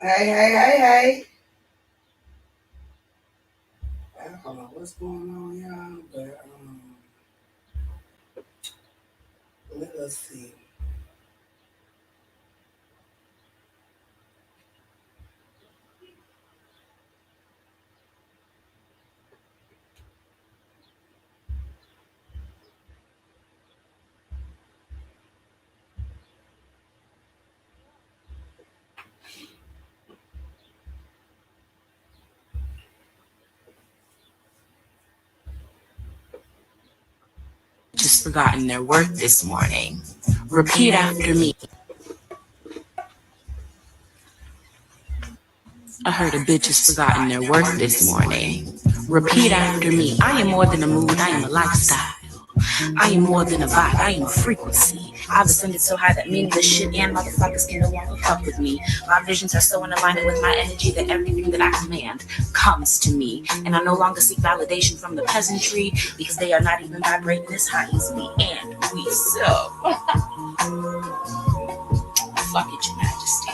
Hey. I don't know what's going on, y'all, but let us see. Just forgotten their worth this morning. Repeat after me. I heard a bitch has forgotten their worth this morning. Repeat after me. I am more than a mood, I am a lifestyle. I am more than a vibe, I am a frequency. I've ascended so high that meaningless shit and motherfuckers can no longer fuck with me. My visions are so in alignment with my energy that everything that I command comes to me. And I no longer seek validation from the peasantry because they are not even vibrating as high as me. And we so. Fuck it, Your Majesty.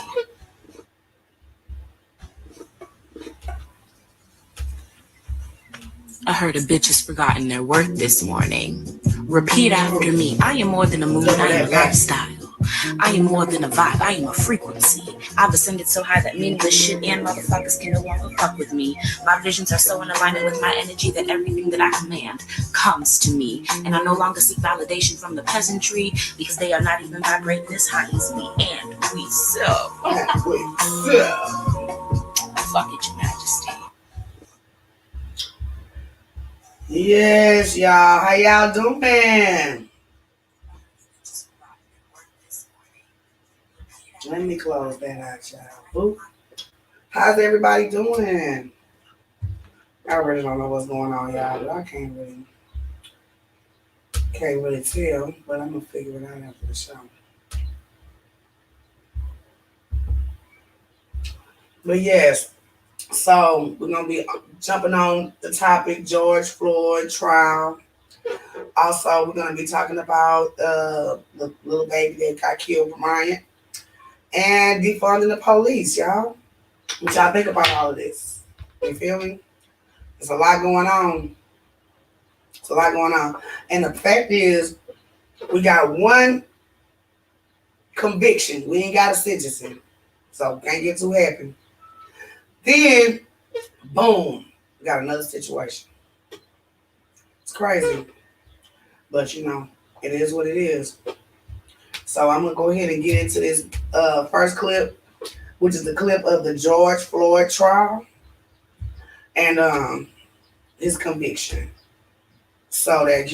I heard a bitch has forgotten their worth this morning. Repeat after me. I am more than a mood, I am a lifestyle. I am more than a vibe, I am a frequency. I've ascended so high that meaningless shit and motherfuckers can no longer fuck with me. My visions are so in alignment with my energy that everything that I command comes to me. And I no longer seek validation from the peasantry because they are not even vibrating as high as me. And we so. Fuck it, Your Majesty. Yes, y'all. How y'all doing? Let me close that out, y'all. Boop. How's everybody doing? I really don't know what's going on, y'all, but I can't really tell. But I'm gonna figure it out after the show. But yes, so we're gonna be jumping on the topic George Floyd trial. Also, we're gonna be talking about the little baby that got killed, Bryant, and defunding the police, y'all. What y'all think about all of this? You feel me? There's a lot going on. It's a lot going on. And the fact is, we got one conviction. We ain't got a sentencing. So can't get too happy. Then, boom, we got another situation. It's crazy. But it is what it is. So I'm gonna go ahead and get into this first clip, which is the clip of the George Floyd trial and his conviction. So that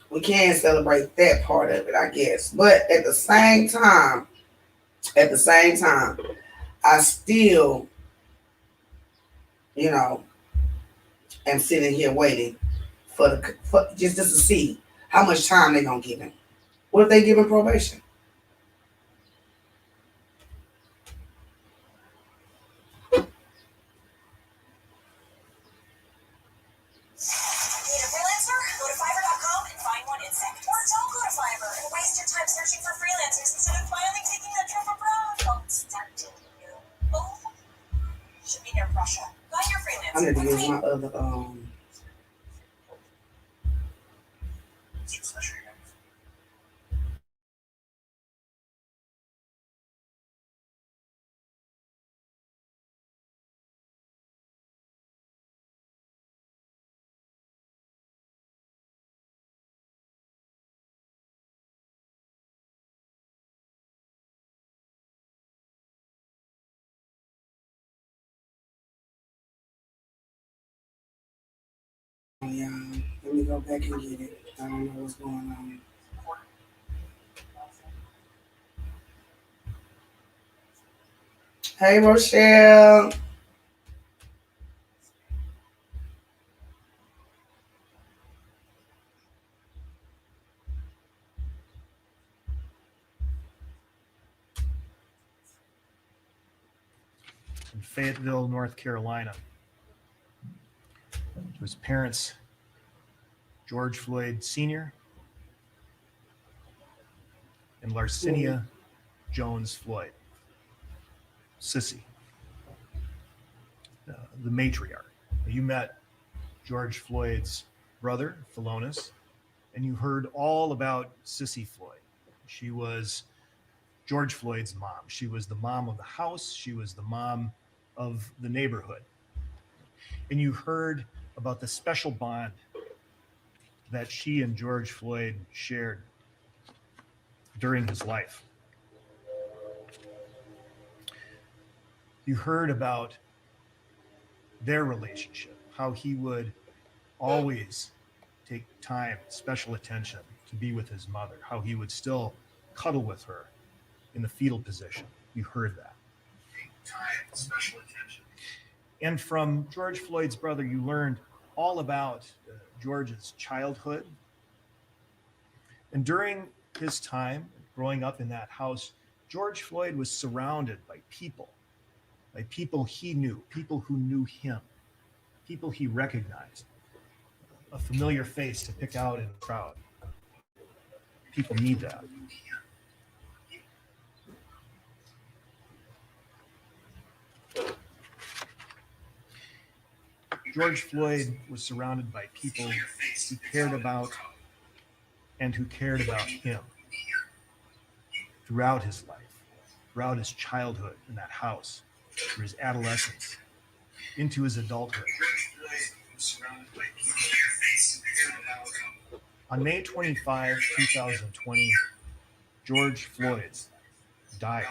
we can celebrate that part of it, I guess. But at the same time, I still, you know, am sitting here waiting for just to see how much time they gonna give him. What if they give him probation? I need to use my other yeah. Let me go back and get it. I don't know what's going on. Hey Rochelle. In Fayetteville, North Carolina. To his parents, George Floyd Sr. and Larcinia Jones Floyd. Sissy, the matriarch. You met George Floyd's brother, Philonis, and you heard all about Sissy Floyd. She was George Floyd's mom. She was the mom of the house. She was the mom of the neighborhood. And you heard about the special bond that she and George Floyd shared during his life. You heard about their relationship, how he would always take time, special attention to be with his mother, how he would still cuddle with her in the fetal position. You heard that. Time, special attention. And from George Floyd's brother, you learned all about George's childhood. And during his time growing up in that house, George Floyd was surrounded by people he knew, people who knew him, people he recognized, a familiar face to pick out in a crowd. People need that. George Floyd was surrounded by people he cared about and who cared about him throughout his life, throughout his childhood in that house, through his adolescence, into his adulthood. On May 25, 2020, George Floyd died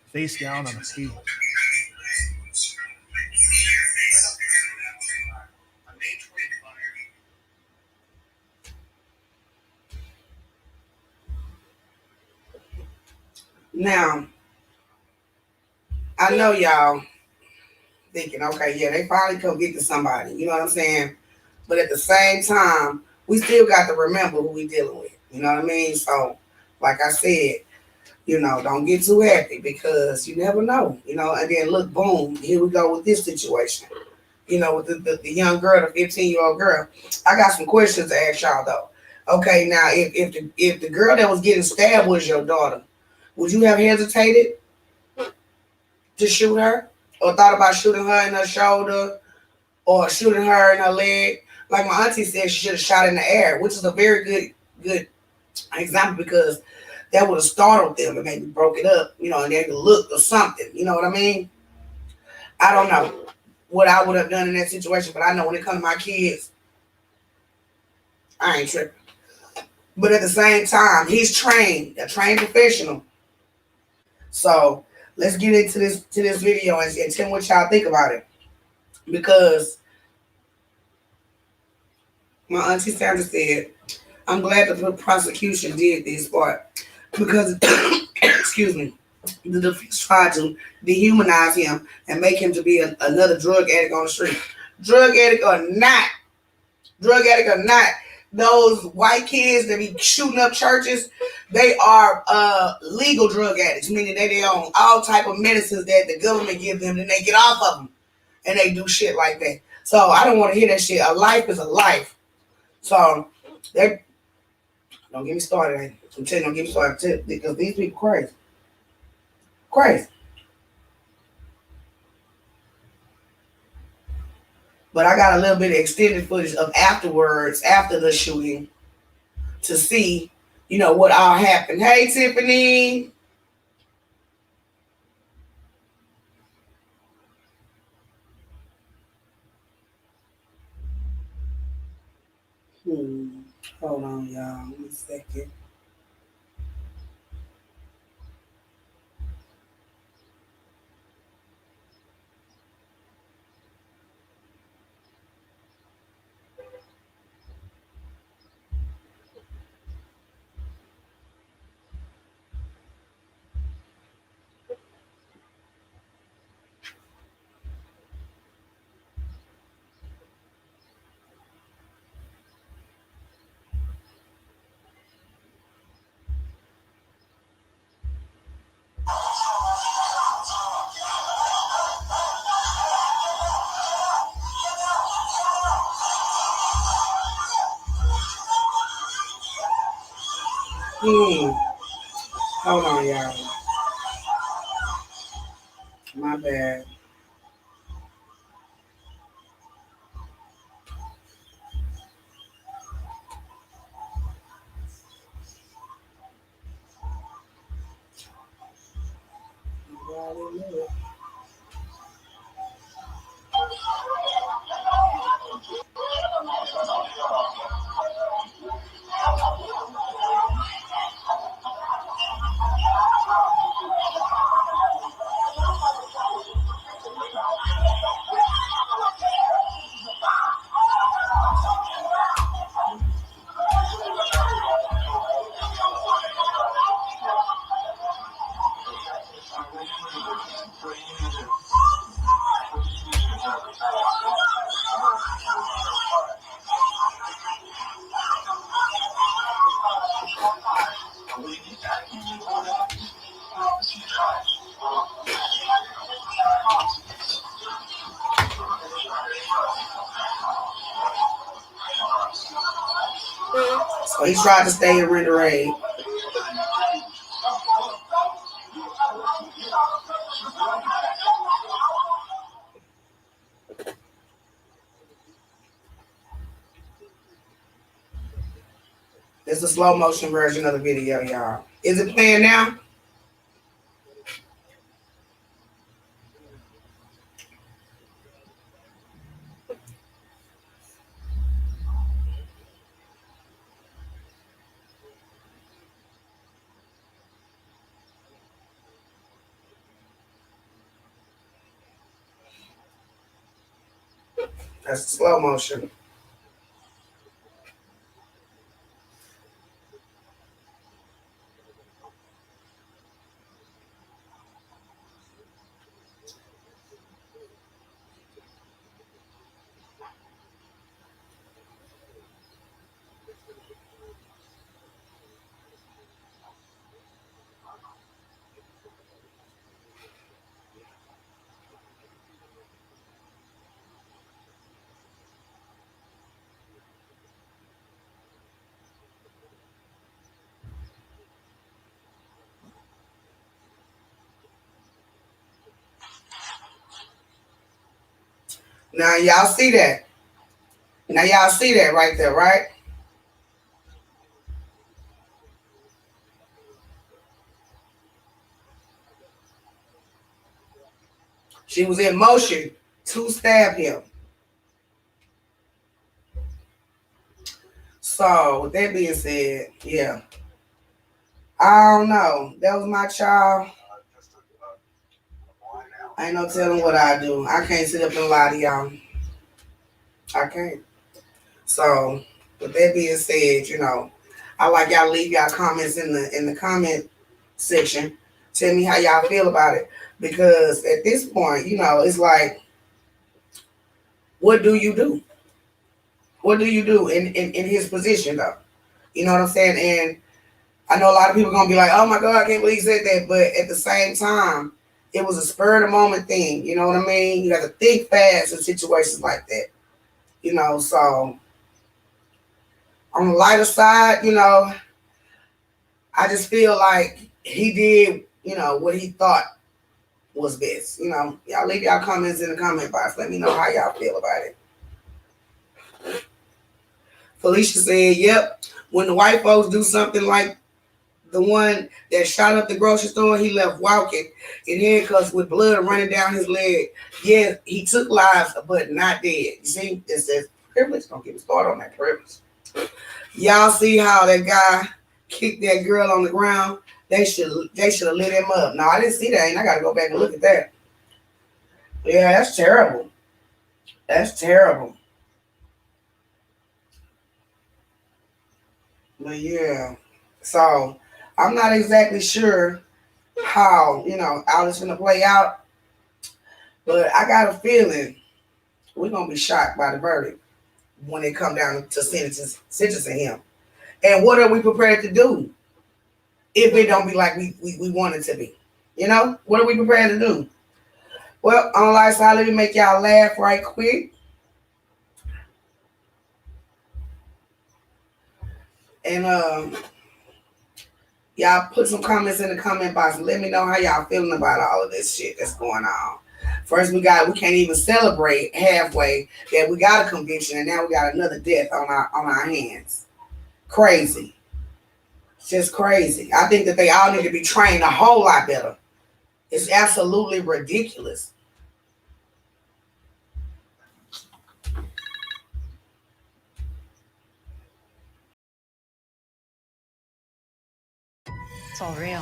face down on the pavement. Now, I know y'all thinking, okay, yeah, they finally come get to somebody. You know what I'm saying? But at the same time, we still got to remember who we dealing with. You know what I mean? So, like I said, you know, don't get too happy because you never know. You know, and then look, boom, here we go with this situation. You know, with the young girl, the 15-year-old girl. I got some questions to ask y'all though. Okay, now if the girl that was getting stabbed was your daughter, would you have hesitated to shoot her? Or thought about shooting her in her shoulder? Or shooting her in her leg? Like my auntie said, she should have shot in the air, which is a very good example because that would have startled them and maybe broke it up, you know, and they looked or something. You know what I mean? I don't know what I would have done in that situation, but I know when it comes to my kids, I ain't tripping. But at the same time, he's trained, a trained professional. So let's get into this video and tell me what y'all think about it. Because my auntie Sandra said, I'm glad the prosecution did this part because, excuse me, the defense tried to dehumanize him and make him to be another drug addict on the street. Drug addict or not, those white kids that be shooting up churches, they are legal drug addicts, meaning that they own all type of medicines that the government gives them, and they get off of them, and they do shit like that. So I don't want to hear that shit. A life is a life. So they don't get me started. I'm telling you, don't get me started because these people crazy. But I got a little bit of extended footage of afterwards, after the shooting, to see, you know, what all happened. Hey, Tiffany. Hold on, y'all. 1 second. Hold on, y'all. My bad. So he tried to stay in rent raid. It's a slow motion version of the video, y'all. Is it playing now? That's slow motion. Now y'all see that. Now y'all see that right there, right? She was in motion to stab him. So with that being said, yeah. I don't know. That was my child. I ain't no telling what I do. I can't sit up and lie to y'all. I can't. So with that being said, I like y'all leave y'all comments in the comment section. Tell me how y'all feel about it. Because at this point, it's like, what do you do? What do you do in his position though? You know what I'm saying? And I know a lot of people are gonna be like, oh my God, I can't believe he said that. But at the same time, it was a spur of the moment thing. You know what I mean? You got to think fast in situations like that. So on the lighter side, I just feel like he did, what he thought was best. Y'all leave y'all comments in the comment box. Let me know how y'all feel about it. Felicia said, yep, when the white folks do something like the one that shot up the grocery store, he left walking in handcuffs with blood running down his leg. Yeah, he took lives, but not dead. You see, it says privilege. Don't get me started on that privilege. Y'all see how that guy kicked that girl on the ground? They should have lit him up. No, I didn't see that, and I got to go back and look at that. Yeah, that's terrible. That's terrible. But yeah, so I'm not exactly sure how all this gonna play out, but I got a feeling we're gonna be shocked by the verdict when it come down to sentencing him. And what are we prepared to do if it don't be like we want it to be? What are we prepared to do? Well, on the light side, let me make y'all laugh right quick. And Y'all put some comments in the comment box. Let me know how y'all feeling about all of this shit that's going on. First, we can't even celebrate halfway that we got a conviction, and now we got another death on our hands. Crazy, just crazy. I think that they all need to be trained a whole lot better. It's absolutely ridiculous. It's all real.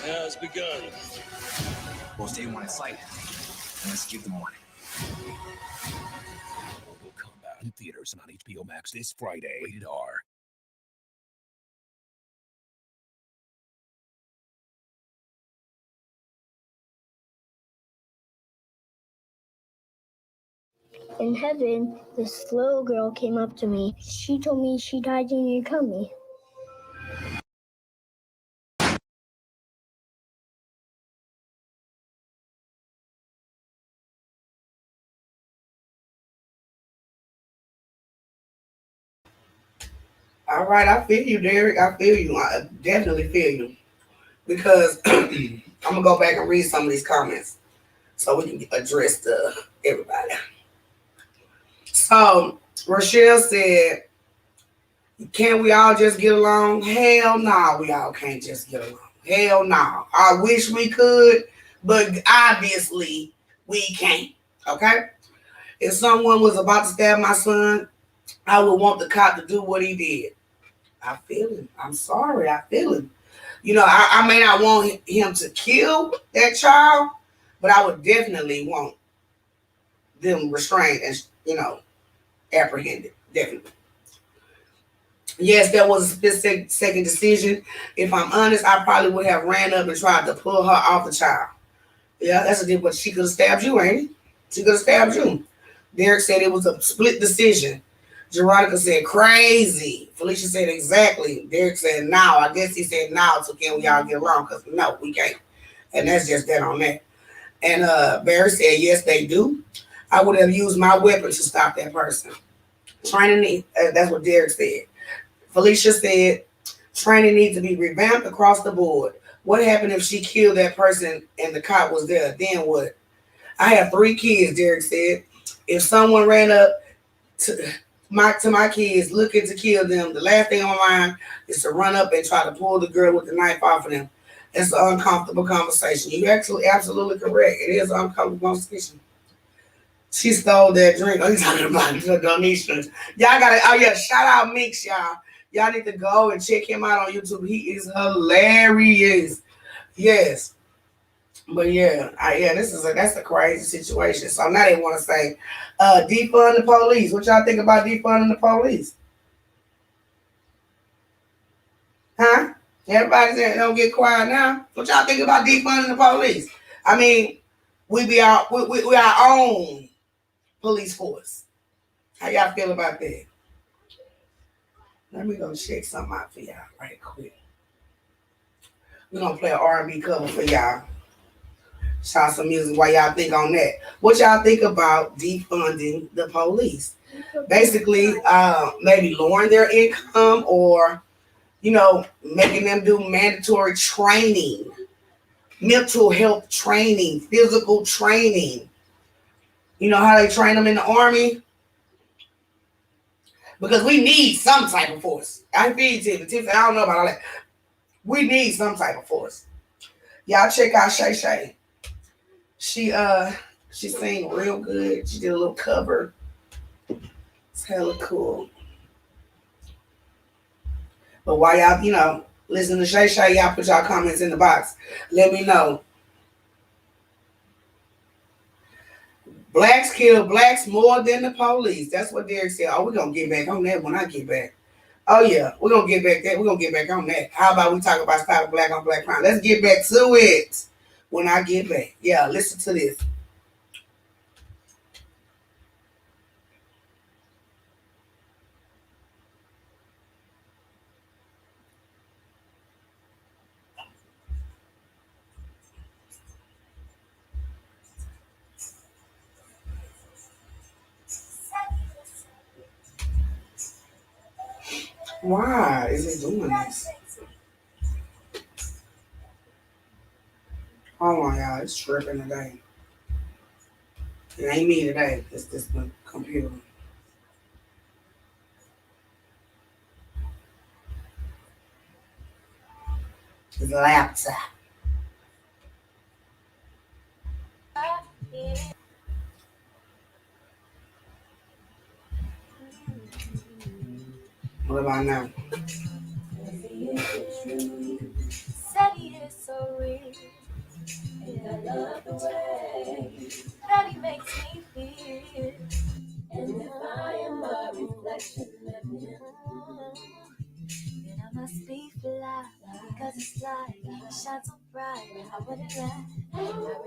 Has begun. Most day one fight. Let's give them one. Mortal Kombat in theaters and on HBO Max this Friday. Rated R. In heaven, this little girl came up to me. She told me she died in your tummy. All right, I feel you, Derek. I feel you. I definitely feel you. Because I'm gonna go back and read some of these comments so we can address everybody. So Rochelle said, "Can we all just get along?" Hell no, we all can't just get along. Hell no. I wish we could, but obviously we can't. Okay. If someone was about to stab my son, I would want the cop to do what he did. I feel him. I'm sorry. I feel him. I may not want him to kill that child, but I would definitely want them restrained and, apprehended. Definitely. Yes, that was a split second decision. If I'm honest, I probably would have ran up and tried to pull her off the child. Yeah, that's a deal, but she could have stabbed you, ain't it? She could have stabbed you. Derek said it was a split decision. Jeronica said crazy. Felicia said exactly. Derek said now. I guess he said now, so can we all get along? Because no, we can't. And that's just that on that. And Barry said yes, they do. I would have used my weapon to stop that person. Training, that's what Derek said. Felicia said training needs to be revamped across the board. What happened if she killed that person and the cop was there? Then what? I have 3 kids, Derek said. If someone ran up to my kids looking to kill them, the last thing on my mind is to run up and try to pull the girl with the knife off of them. It's an uncomfortable conversation. You're actually absolutely correct. It is an uncomfortable conversation. She stole that drink. Oh, you talking about the donations. Y'all gotta, oh yeah, shout out Mix, y'all. Y'all need to go and check him out on YouTube. He is hilarious. Yes. But yeah, that's a crazy situation. So now they want to say, defund the police. What y'all think about defunding the police? Huh? Everybody saying don't get quiet now. What y'all think about defunding the police? I mean, we our own police force. How y'all feel about that? Let me go check something out for y'all right quick. We're gonna play an R&B cover for y'all. Shout some music while y'all think on that. What y'all think about defunding the police? Basically, maybe lowering their income or, making them do mandatory training, mental health training, physical training. You know how they train them in the Army? Because we need some type of force. I feel you, Tiffany. I don't know about all that. We need some type of force. Y'all check out Shay Shay. She sang real good. She did a little cover. It's hella cool. But while y'all, listen to Shay Shay, y'all put y'all comments in the box. Let me know. Blacks kill blacks more than the police. That's what Derek said. Oh, we're gonna get back on that when I get back. Oh yeah, we're gonna get back there. We're gonna get back on that. How about we talk about stopping black on black crime? Let's get back to it when I get back. Yeah, listen to this. Why is it doing this? Hold on, y'all. It's tripping today. It ain't me today. It's this computer. It's a laptop. What about now? Said he is so real. And I love the way that he makes me feel. And if I am a reflection of him, then I must be fly, because it's like he shines so bright. I wouldn't lie. I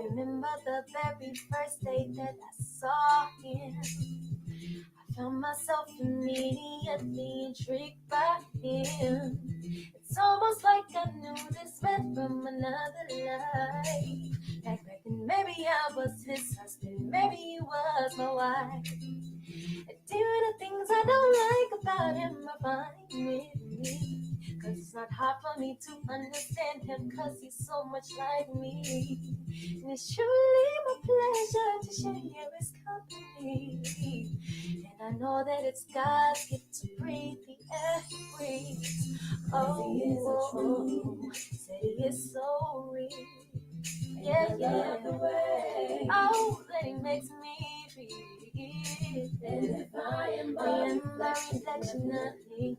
remember the very first day that I saw him. I found myself immediately intrigued by him. It's almost like I knew this man from another life. Back then, maybe I was his husband, maybe he was my wife. And doing the things I don't like about him are fine with me. Cause it's not hard for me to understand him, cause he's so much like me. And it's truly my pleasure to share his company. And I know that it's God's gift to breathe the air he breathes. Oh, he is a true. Say he is so real. Yeah, yeah. Oh, that he makes me feel. And if I am a reflection of him,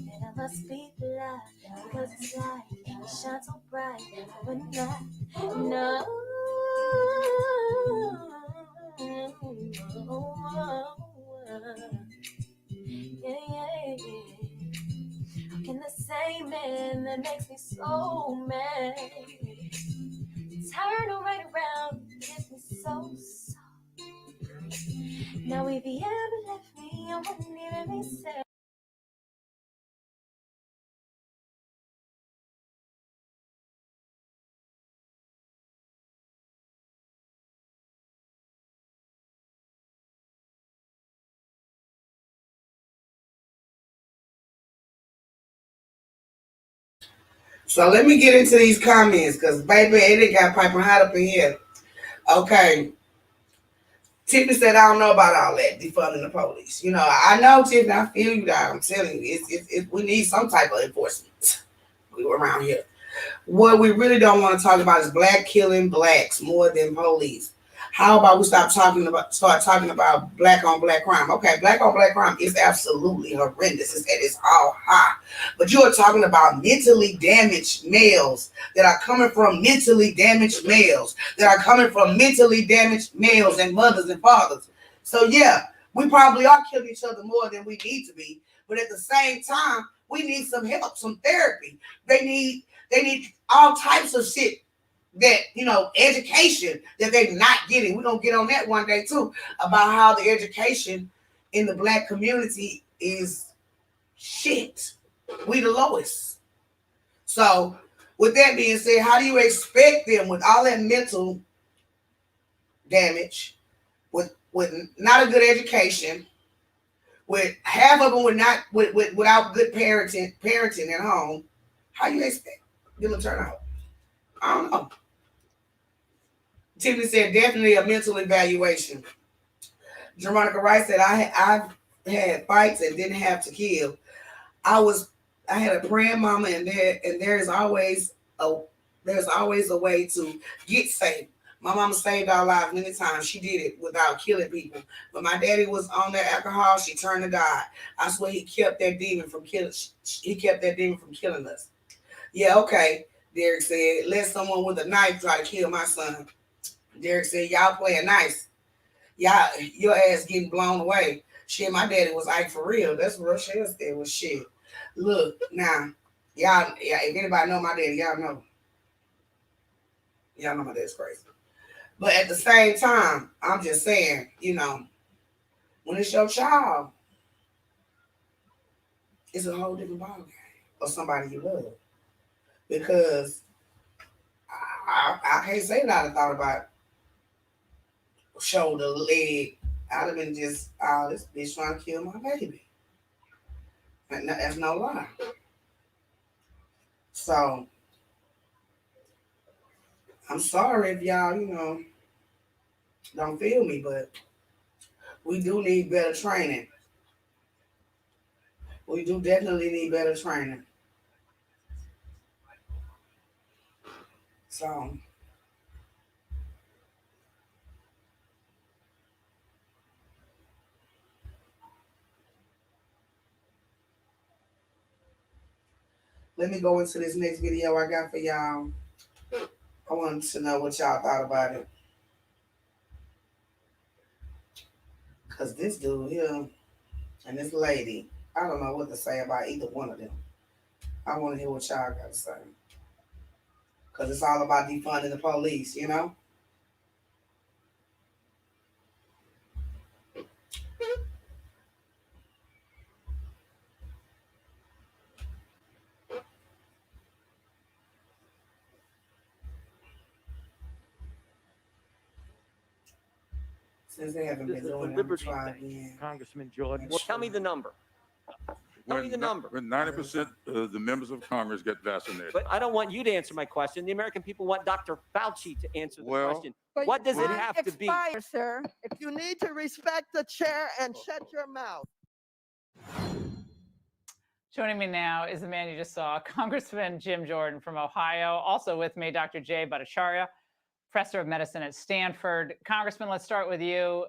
then I must be the light, because it's light, it shines so bright. I wouldn't lie, no. Yeah, yeah, yeah. How can the same man that makes me so mad turn right around, kiss me so soft? Now if he ever left me, I wouldn't even be sad. So let me get into these comments, because baby, it got piping hot up in here. Okay. Tiffany said, I don't know about all that, defunding the police. You know, I know, Tiffany, I feel you guys. I'm telling you, we need some type of enforcement around here. What we really don't want to talk about is black killing blacks more than police. How about we start talking about black on black crime? Okay, black on black crime is absolutely horrendous. It's at its all high. But you are talking about mentally damaged males that are coming from mentally damaged males that are coming from mentally damaged males and mothers and fathers. So yeah, we probably are killing each other more than we need to be. But at the same time, we need some help, some therapy. They need all types of shit that, you know, education that they're not getting. We're going to get on that one day too, about how the education in the black community is shit. We the lowest. So with that being said, how do you expect them with all that mental damage, with not a good education, with half of them without good parenting at home, how you expect them to turn out? I don't know. Tiffany said definitely a mental evaluation. Jeronica Rice said I've had fights and didn't have to kill. I had a praying mama, and there's always a way to get saved. My mama saved our lives many times. She did it without killing people. But my daddy was on that alcohol. She turned to God. I swear he kept that demon from killing. He kept that demon from killing us. Yeah, okay. Derek said, let someone with a knife try to kill my son. Derek said, y'all playing nice. Y'all, your ass getting blown away. Shit, my daddy was Ike for real. That's what Rochelle said was shit. Look, now, y'all, if anybody know my daddy, y'all know. Y'all know my dad's crazy. But at the same time, I'm just saying, you know, when it's your child, it's a whole different ballgame. Or somebody you love. Because I can't say that I thought about shoulder, leg. I'd have been just, oh, this bitch trying to kill my baby. And that's no lie. So I'm sorry if y'all, don't feel me, but we do need better training. We do definitely need better training. So let me go into this next video I got for y'all. I wanted to know what y'all thought about it. Cause this dude here and this lady, I don't know what to say about either one of them. I want to hear what y'all got to say. Cause it's all about defunding the police, Since they haven't been doing it, I'm try again. Congressman Jordan. Well, tell me the number. Tell me the number. When 90% of the members of Congress get vaccinated. But I don't want you to answer my question. The American people want Dr. Fauci to answer the question. What does it have to be? Sir, if you need to respect the chair and shut your mouth. Joining me now is the man you just saw, Congressman Jim Jordan from Ohio. Also with me, Dr. Jay Bhattacharya, professor of medicine at Stanford. Congressman, let's start with you.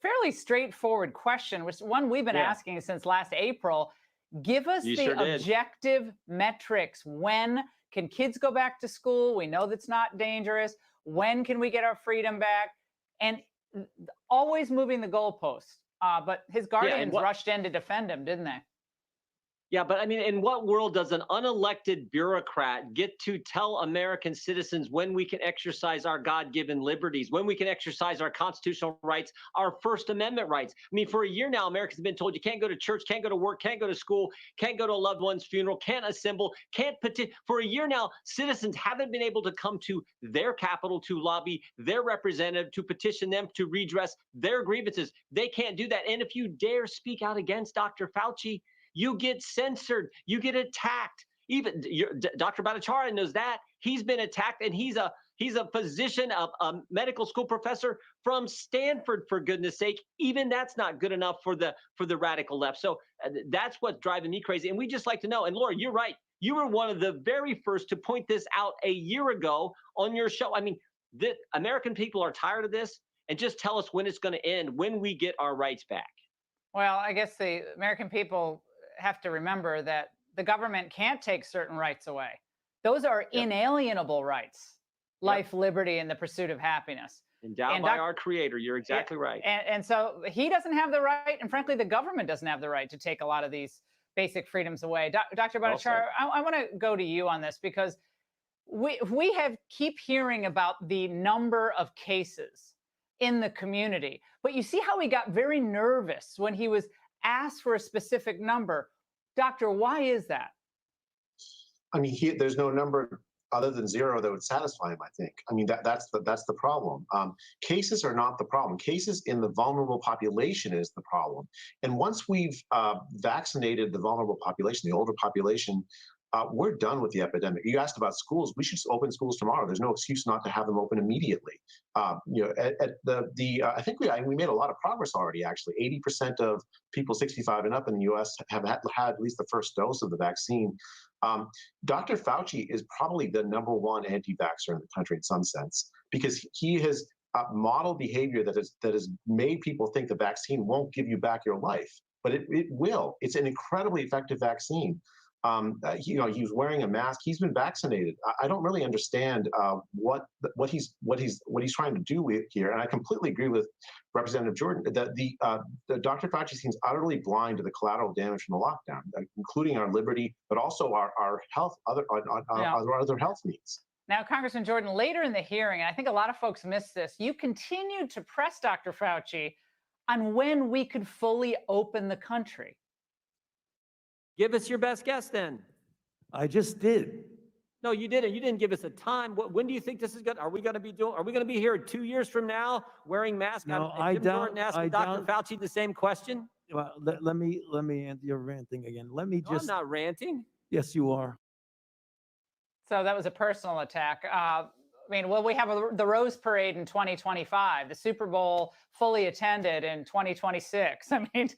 Fairly straightforward question, which one we've been asking since last April. Give us objective metrics. When can kids go back to school? We know that's not dangerous. When can we get our freedom back? And always moving the goalposts. But his guardians rushed in to defend him, didn't they? Yeah, but I mean, in what world does an unelected bureaucrat get to tell American citizens when we can exercise our God-given liberties, when we can exercise our constitutional rights, our First Amendment rights? I mean, for a year now, Americans have been told you can't go to church, can't go to work, can't go to school, can't go to a loved one's funeral, can't assemble, can't petition. For a year now, citizens haven't been able to come to their capital to lobby their representative, to petition them, to redress their grievances. They can't do that. And if you dare speak out against Dr. Fauci, you get censored, you get attacked. Even Dr. Bhattacharya knows that. He's been attacked, and he's a physician, a medical school professor from Stanford, for goodness sake. Even that's not good enough for the radical left. So that's what's driving me crazy. And we just like to know. And Laura, you're right. You were one of the very first to point this out a year ago on your show. I mean, the American people are tired of this. And just tell us when it's going to end, when we get our rights back. Well, I guess the American people have to remember that the government can't take certain rights away. Those are inalienable rights: life, liberty, and the pursuit of happiness. Endowed by our Creator. You're exactly right. And so he doesn't have the right, and frankly, the government doesn't have the right to take a lot of these basic freedoms away. Dr. Bhattacharya, I want to go to you on this, because we keep hearing about the number of cases in the community, but you see how he got very nervous when he was asked for a specific number. Doctor, why is that? I mean, there's no number other than zero that would satisfy him, I think. I mean, that's the problem. Cases are not the problem. Cases in the vulnerable population is the problem. And once we've vaccinated the vulnerable population, the older population, we're done with the epidemic. You asked about schools. We should open schools tomorrow. There's no excuse not to have them open immediately. I think we made a lot of progress already. Actually, 80% of people 65 and up in the U.S. have had at least the first dose of the vaccine. Dr. Fauci is probably the #1 anti-vaxxer in the country in some sense, because he has modeled behavior that has made people think the vaccine won't give you back your life, but it will. It's an incredibly effective vaccine. He was wearing a mask. He's been vaccinated. I don't really understand what he's trying to do here. And I completely agree with Representative Jordan that the Dr. Fauci seems utterly blind to the collateral damage from the lockdown, including our liberty, but also our health, other health needs. Now, Congressman Jordan, later in the hearing, and I think a lot of folks missed this, you continued to press Dr. Fauci on when we could fully open the country. Give us your best guess then. I just did. No, you didn't. You didn't give us a time. When do you think this is good? Are we going to be here 2 years from now wearing masks? No, Jim Jordan asked Dr. Fauci the same question. Well, let me end your ranting again. Let me No, I'm just. not ranting. Yes, you are. So that was a personal attack. I mean, will we have the Rose Parade in 2025? The Super Bowl fully attended in 2026? I mean,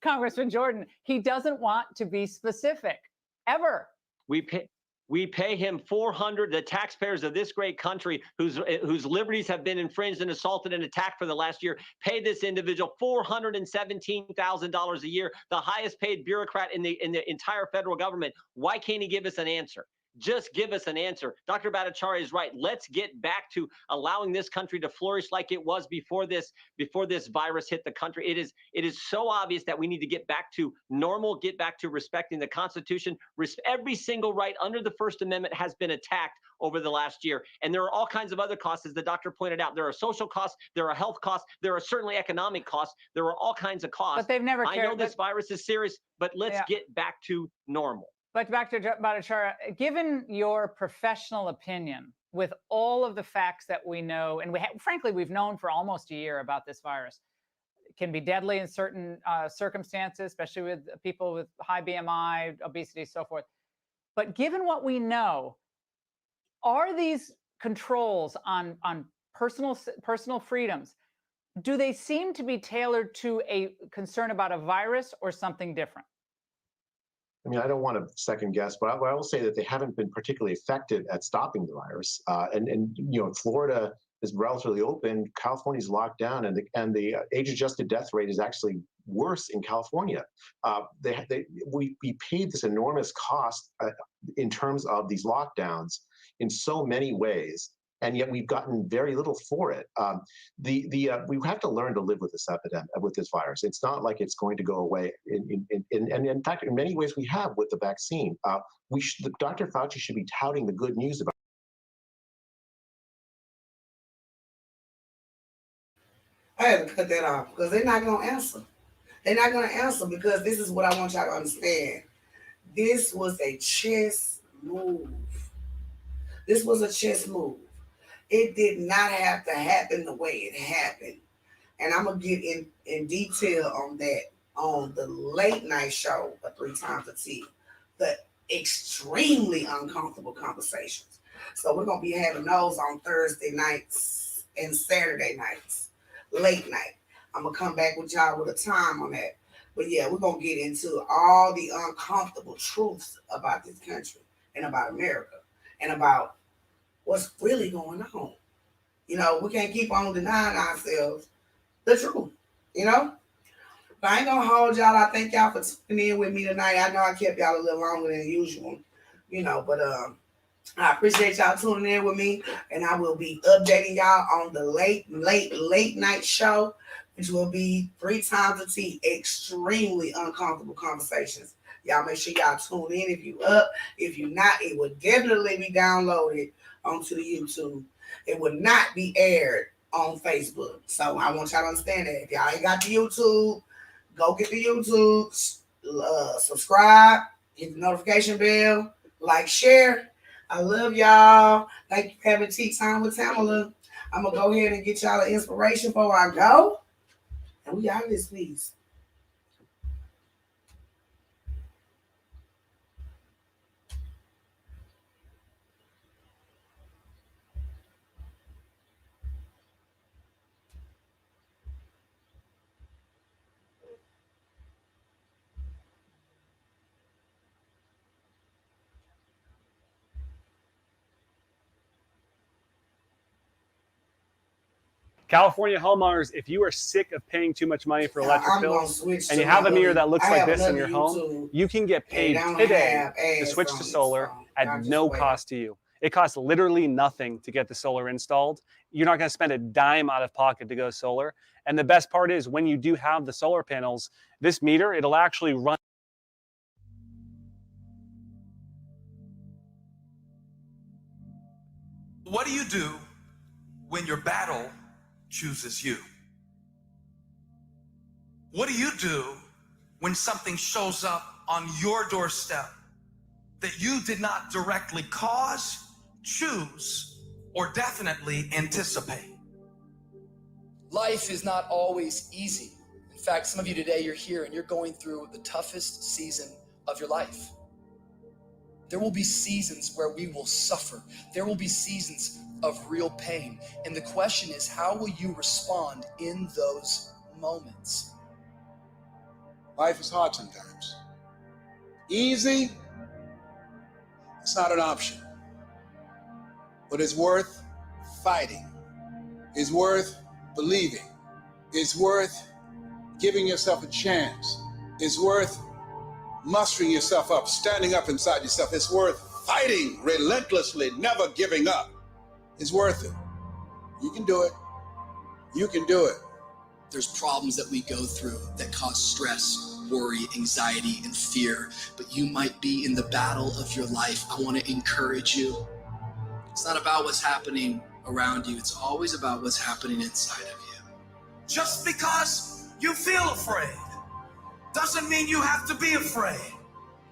Congressman Jordan, he doesn't want to be specific, ever. We pay him 400, the taxpayers of this great country whose liberties have been infringed and assaulted and attacked for the last year, pay this individual $417,000 a year, the highest paid bureaucrat in the entire federal government. Why can't he give us an answer? Just give us an answer. Dr. Bhattacharya is right. Let's get back to allowing this country to flourish like it was before this virus hit the country. It is so obvious that we need to get back to normal, get back to respecting the Constitution. Every single right under the First Amendment has been attacked over the last year. And there are all kinds of other costs, as the doctor pointed out. There are social costs, there are health costs, there are certainly economic costs, there are all kinds of costs. But they've never I know this virus is serious, but let's get back to normal. But back to Bhattacharya, given your professional opinion, with all of the facts that we know, and frankly, we've known for almost a year about this virus, it can be deadly in certain circumstances, especially with people with high BMI, obesity, so forth. But given what we know, are these controls on personal freedoms, do they seem to be tailored to a concern about a virus or something different? I mean, I don't want to second guess, but I will say that they haven't been particularly effective at stopping the virus. And you know, Florida is relatively open. California's locked down, and the age-adjusted death rate is actually worse in California. We paid this enormous cost in terms of these lockdowns in so many ways, and yet we've gotten very little for it. We have to learn to live with this epidemic, with this virus. It's not like it's going to go away. And in fact, in many ways, we have with the vaccine. Dr. Fauci should be touting the good news about. I had to cut that off because they're not going to answer. They're not going to answer because this is what I want y'all to understand. This was a chess move. This was a chess move. It did not have to happen the way it happened. And I'm going to get in detail on that on the late night show, 3 Times a T, the extremely uncomfortable conversations. So we're going to be having those on Thursday nights and Saturday nights, late night. I'm going to come back with y'all with a time on that. But yeah, we're going to get into all the uncomfortable truths about this country and about America and about what's really going on. You know, we can't keep on denying ourselves the truth, you know? But I ain't gonna hold y'all. I thank y'all for tuning in with me tonight. I know I kept y'all a little longer than usual, you know, but I appreciate y'all tuning in with me, and I will be updating y'all on the late night show, which will be 3 Times a T, extremely uncomfortable conversations. Y'all make sure y'all tune in if you up. If you not, it will definitely be downloaded onto the YouTube. It will not be aired on Facebook. So I want y'all to understand that. If y'all ain't got the YouTube, go get the YouTube, subscribe, hit the notification bell, like, share. I love y'all. Thank you for having Tea Time with Tamala. I'm going to go ahead and get y'all an inspiration before I go. And we out of this, please. California homeowners, if you are sick of paying too much money for electric bills and you have a meter that looks like this in your home, you can get paid today to switch to solar at no cost to you. It costs literally nothing to get the solar installed. You're not going to spend a dime out of pocket to go solar. And the best part is when you do have the solar panels, this meter, it'll actually run. What do you do when your battle chooses you? What do you do when something shows up on your doorstep that you did not directly cause, choose, or definitely anticipate? Life is not always easy. In In fact, some of you today, you're here and you're going through the toughest season of your life. There will be seasons where we will suffer. There will be seasons of real pain. And the question is, how will you respond in those moments? Life is hard sometimes. Easy, it's not an option. But it's worth fighting. It's worth believing. It's worth giving yourself a chance. It's worth mustering yourself up, standing up inside yourself. It's worth fighting relentlessly, never giving up. It's worth it. You can do it. You can do it. There's problems that we go through that cause stress, worry, anxiety, and fear, but you might be in the battle of your life. I want to encourage you. It's not about what's happening around you. It's always about what's happening inside of you. Just because you feel afraid doesn't mean you have to be afraid.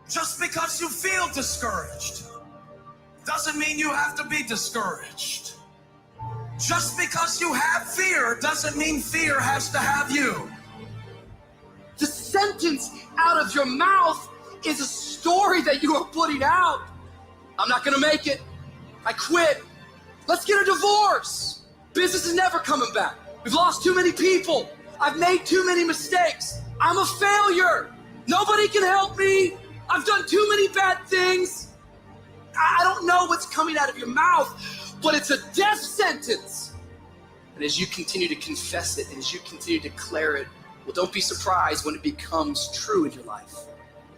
Just because you feel discouraged doesn't mean you have to be discouraged. Just because you have fear doesn't mean fear has to have you. The sentence out of your mouth is a story that you are putting out. I'm not gonna make it. I quit. Let's get a divorce. Business is never coming back. We've lost too many people. I've made too many mistakes. I'm a failure. Nobody can help me. I've done too many bad things. I don't know what's coming out of your mouth, but it's a death sentence. And as you continue to confess it, and as you continue to declare it, well, don't be surprised when it becomes true in your life.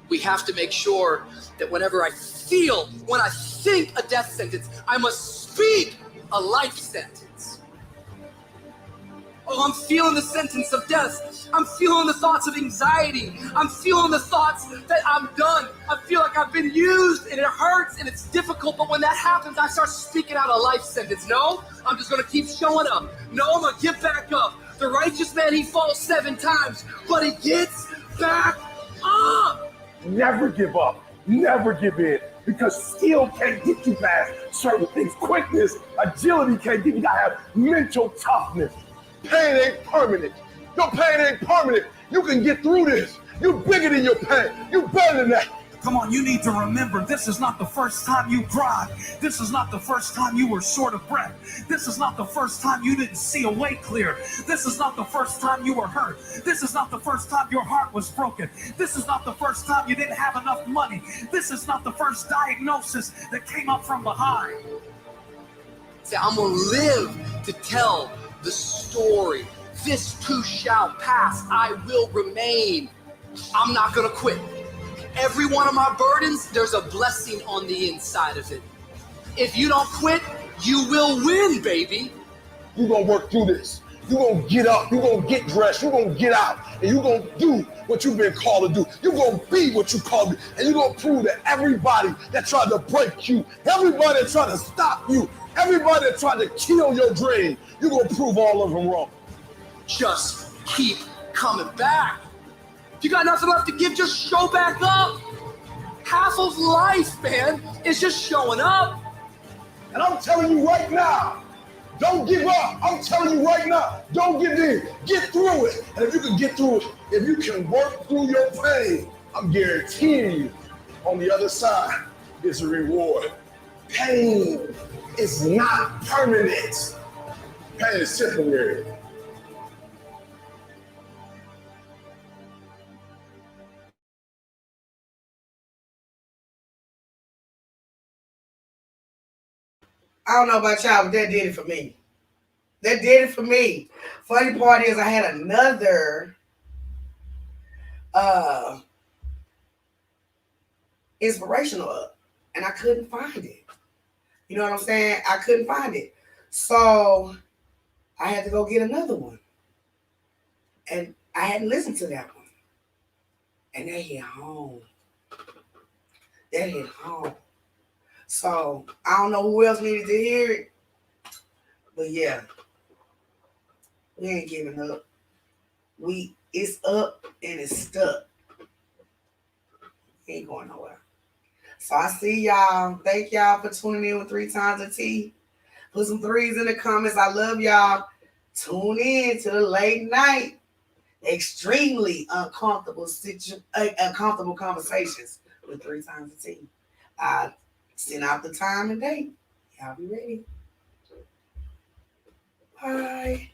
We have to make sure that whenever I think a death sentence, I must speak a life sentence. Oh, I'm feeling the sentence of death. I'm feeling the thoughts of anxiety. I'm feeling the thoughts that I'm done. I feel like I've been used and it hurts and it's difficult. But when that happens, I start speaking out a life sentence. No, I'm just going to keep showing up. No, I'm going to get back up. The righteous man, he falls 7 times, but he gets back up. Never give up. Never give in. Because skill can't get you past certain things. Quickness, agility can't get you. You gotta have mental toughness. Pain ain't permanent. Your pain ain't permanent. You can get through this. You're bigger than your pain. You're better than that. Come on, you need to remember, this is not the first time you cried. This is not the first time you were short of breath. This is not the first time you didn't see a way clear. This is not the first time you were hurt. This is not the first time your heart was broken. This is not the first time you didn't have enough money. This is not the first diagnosis that came up from behind. Say, I'm gonna live to tell the story. This too shall pass. I will remain. I'm not gonna quit. Every one of my burdens, there's a blessing on the inside of it. If you don't quit, you will win, baby. You're gonna work through this. You're gonna get up. You're gonna get dressed. You're gonna get out. And you're gonna do what you've been called to do. You're gonna be what you called to be. And you're gonna prove to everybody that tried to break you, everybody that tried to stop you, everybody that tried to kill your dream, you're gonna prove all of them wrong. Just keep coming back. If you got nothing left to give, just show back up. Half of life, man, is just showing up. And I'm telling you right now, don't give up. I'm telling you right now, don't give in. Get through it. And if you can get through it, if you can work through your pain, I'm guaranteeing you, on the other side, there's a reward. Pain is not permanent. Pain is temporary. I don't know about y'all, but that did it for me. That did it for me. Funny part is I had another inspirational up, and I couldn't find it. You know what I'm saying? I couldn't find it. So I had to go get another one. And I hadn't listened to that one. And that hit home. That hit home. So I don't know who else needed to hear it. But yeah. We ain't giving up. It's up and it's stuck. Ain't going nowhere. So I see y'all. Thank y'all for tuning in with 3 times a T. Put some 3s in the comments. I love y'all. Tune in to the late night. extremely uncomfortable uncomfortable conversations with 3 times a team. I send out the time and date. Y'all be ready. Bye.